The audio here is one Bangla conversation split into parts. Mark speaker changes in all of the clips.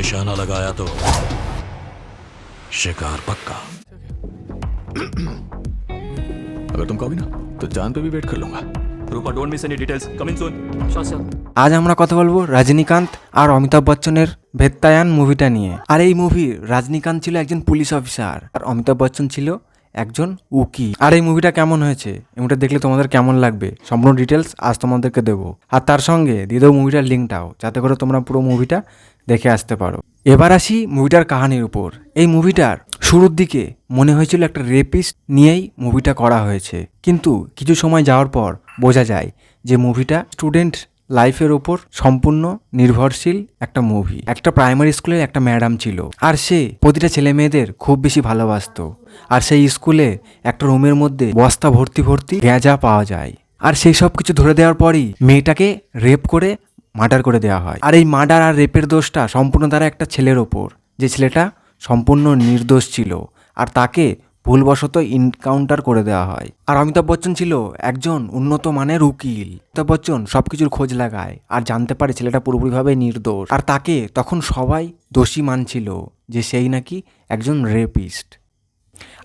Speaker 1: निशाना लगाया तो शिकार पक्का।
Speaker 2: अगर तुम कहोगे ना तो जान पे भी वेट कर लूंगा।
Speaker 1: रूपा, डोंट मिस एनी डिटेल्स, कम इन सून।
Speaker 3: আজ আমরা কথা বলবো রজনীকান্ত আর অমিতাভ বচ্চনের ভেত্তায়ান মুভিটা নিয়ে। আর এই মুভির রজনীকান্ত ছিল একজন পুলিশ অফিসার আর অমিতাভ বচ্চন ছিল একজন উকিল। আর এই মুভিটা কেমন হয়েছে, এই মুভিটা দেখলে তোমাদের কেমন লাগবে, সম্পূর্ণ ডিটেলস আজ তোমাদেরকে দেবো। আর তার সঙ্গে দিয়ে দেবো মুভিটার লিঙ্কটাও, যাতে করে তোমরা পুরো মুভিটা দেখে আসতে পারো। এবার আসি মুভিটার কাহিনীর উপর। এই মুভিটার শুরুর দিকে মনে হয়েছিল একটা রেপিস্ট নিয়েই মুভিটা করা হয়েছে, কিন্তু কিছু সময় যাওয়ার পর বোঝা যায় যে মুভিটা স্টুডেন্ট লাইফের ওপর সম্পূর্ণ নির্ভরশীল একটা মুভি। একটা প্রাইমারি স্কুলের একটা ম্যাডাম ছিল, আর সে প্রতিটা ছেলে মেয়েদের খুব বেশি ভালোবাসতো। আর সেই স্কুলে একটা রুমের মধ্যে বস্তা ভর্তি ভর্তি গাঁজা পাওয়া যায়। আর সেই সব কিছু ধরে দেওয়ার পরই মেয়েটাকে রেপ করে মার্ডার করে দেওয়া হয়। আর এই মার্ডার আর রেপের দোষটা সম্পূর্ণ তারা একটা ছেলের ওপর, যে ছেলেটা সম্পূর্ণ নির্দোষ ছিল, আর তাকে ভুলবশত ইনকাউন্টার করে দেওয়া হয়। আর অমিতাভ বচ্চন ছিল একজন উন্নত মানের উকিল। অমিতাভ বচ্চন সবকিছুর খোঁজ লাগায় আর জানতে পারে ছেলেটা পুরোপুরিভাবে নির্দোষ। আর তাকে তখন সবাই দোষী মানছিল যে সেই নাকি একজন রেপিস্ট।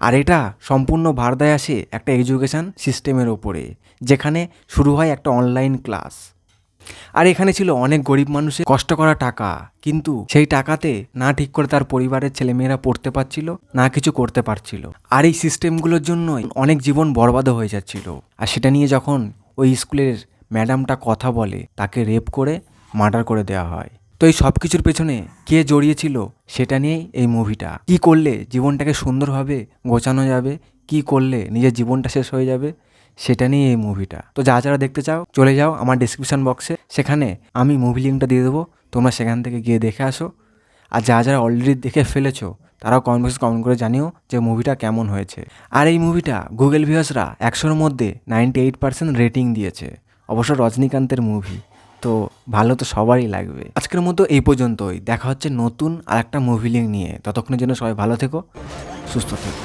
Speaker 3: আর এটা সম্পূর্ণ ভার দেয় আসে একটা এডুকেশন সিস্টেমের ওপরে, যেখানে শুরু হয় একটা অনলাইন ক্লাস। আর এখানে ছিল অনেক গরিব মানুষের কষ্ট করা টাকা, কিন্তু সেই টাকাতে না ঠিক করে তার পরিবারের ছেলেমেয়েরা পড়তে পারছিল, না কিছু করতে পারছিল। আর এই সিস্টেমগুলোর জন্যই অনেক জীবন বরবাদও হয়ে যাচ্ছিল। আর সেটা নিয়ে যখন ওই স্কুলের ম্যাডামটা কথা বলে, তাকে রেপ করে মার্ডার করে দেওয়া হয়। তো এই সব কিছুর পেছনে কে জড়িয়েছিল সেটা নিয়েই এই মুভিটা। কি করলে জীবনটাকে সুন্দরভাবে গোছানো যাবে, কি করলে নিজের জীবনটা শেষ হয়ে যাবে, সেটা নিয়ে এই মুভিটা। তো যারা দেখতে চাও চলে যাও আমার ডিসক্রিপশন বক্সে, সেখানে আমি মুভি লিঙ্কটা দিয়ে দেবো, তোমরা সেখান থেকে গিয়ে দেখে আসো। আর যারা অলরেডি দেখে ফেলেছো তারাও কমেন্ট বক্সে কমেন্ট করে জানিও যে মুভিটা কেমন হয়েছে। আর এই মুভিটা গুগল ভিউয়ার্সরা 100-র মধ্যে 98% রেটিং দিয়েছে। অবশ্য রজনীকান্তের মুভি তো ভালো তো সবারই লাগবে। আজকের মতো এই পর্যন্তই, দেখা হচ্ছে নতুন আর একটা মুভি লিঙ্ক নিয়ে। ততক্ষণের জন্য সবাই ভালো থেকো, সুস্থ থেকো।